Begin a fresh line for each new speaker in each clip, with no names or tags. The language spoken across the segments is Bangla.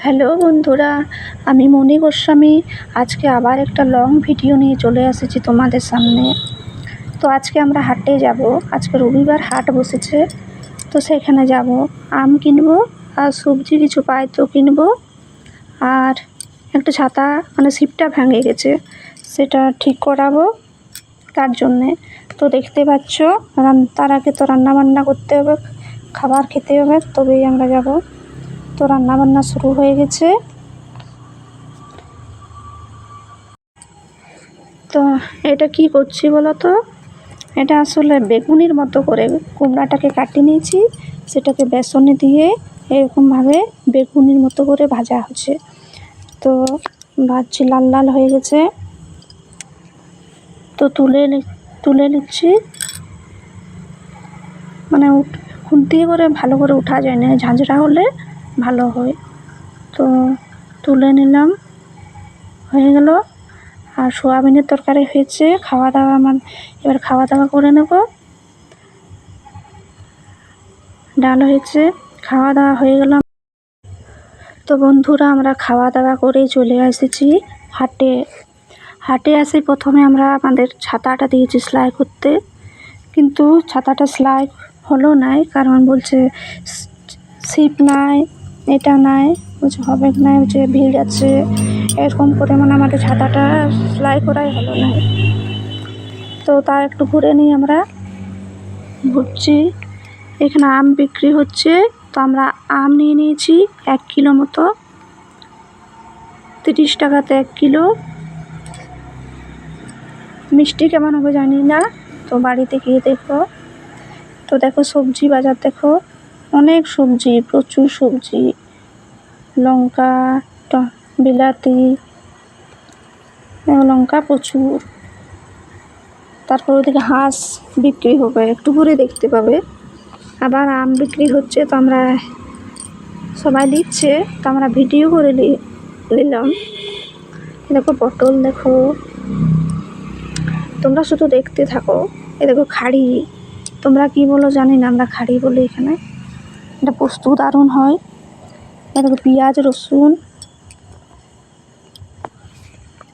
হ্যালো বন্ধুরা, আমি মনি গোস্বামী। আজকে আবার একটা লং ভিডিও নিয়ে চলে এসেছি তোমাদের সামনে। তো আজকে আমরা হাটে যাব। আজকে রবিবার হাট বসেছে, তো সেখানে যাব। আম কিনবো আর সবজি কিছু পাই তো কিনবো। আর একটা ছাতা মানে ছিপটা ভেঙে গেছে, সেটা ঠিক করাবো তার জন্যে। তো দেখতে পাচ্ছ তার আগে তো রান্নাবান্না করতে হবে, খাবার খেতে হবে, তবেই আমরা যাব। তো রান্নাবান্না শুরু হয়ে গেছে। তো এটা কি করছি বলো তো? এটা আসলে বেগুনির মতো করে কুমড়াটাকে কাটিয়ে নিয়েছি, সেটাকে বেসনে দিয়ে এরকমভাবে বেগুনির মতো করে ভাজা হচ্ছে। তো ভাজছি, লাল লাল হয়ে গেছে, তো তুলে নিচ্ছি। মানে খুন্তি করে ভালো করে উঠা যায় না, ঝাঁঝরা হলে ভালো হয়। তো তুলে নিলাম, হয়ে গেল। আর সোয়াবিনের তরকারি হয়েছে। খাওয়া দাওয়া এবার খাওয়া দাওয়া করে নেব। ডাল হয়েছে, খাওয়া দাওয়া হয়ে গেল। তো বন্ধুরা, আমরা খাওয়া দাওয়া করে চলে এসেছি হাটে। হাটে আসি প্রথমে আমরা আমাদের ছাতাটা দিয়েছি সেলাই করতে, কিন্তু ছাতাটা সেলাই হলো নাই, কারণ বলছে ছিপ নাই, এটা নাই, বলছে হবে নাই, বলছে ভিড় আছে, এরকম করে মানে আমাদের ছাতাটা সেলাই করাই হলো না। তো তার একটু ঘুরে নিই, আমরা ঘুরছি। এখানে আম বিক্রি হচ্ছে, তো আমরা আম নিয়ে নিয়েছি 1 কিলো মতো, 30 টাকাতে 1 কিলো। মিষ্টি কেমন হবে জানি না, তো বাড়িতে গিয়ে দেখো। তো দেখো সবজি বাজার, দেখো অনেক সবজি, প্রচুর সবজি, লঙ্কা, বিলাতি, লঙ্কা প্রচুর। তারপর ওদিকে হাঁস বিক্রি হবে, একটু করে দেখতে পাবে। আবার আম বিক্রি হচ্ছে, তো আমরা সবাই নিচ্ছে, তো আমরা ভিডিও করে নিলাম। দেখো পটল, দেখো, তোমরা শুধু দেখতে থাকো। এ দেখো খাড়ি, তোমরা কি বলো জানি না, আমরা খাড়ি বলি এখানে। এটা পোস্ত দারুণ হয়। এ দেখো পেঁয়াজ, রসুন,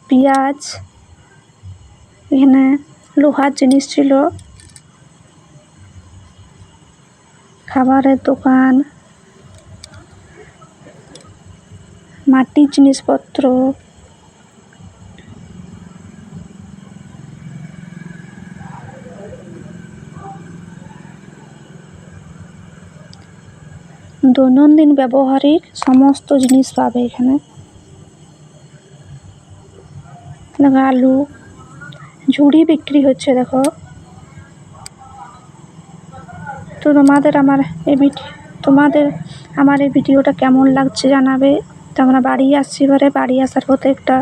পেঁয়াজ। এখানে লোহার জিনিস ছিল, খাবারের দোকান, মাটির জিনিসপত্র, দৈনন্দিন ব্যবহারিক সমস্ত জিনিস পাবে এখানে। দেখো আলু, ঝুড়ি বিক্রি হচ্ছে, দেখো। তো তোমাদের আমার এই ভিডিওটা কেমন লাগছে জানাবে। তো আমরা বাড়ি আসছি, এবারে বাড়ি আসার পথে একটা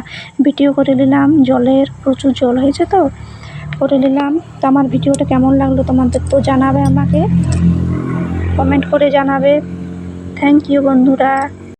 ভিডিও করে নিলাম। জলের প্রচুর জল হয়েছে, তো করে নিলাম। তো আমার ভিডিওটা কেমন লাগলো তোমাদের তো জানাবে, আমাকে কমেন্ট করে জানাবে। থ্যাংক ইউ বন্ধুরা।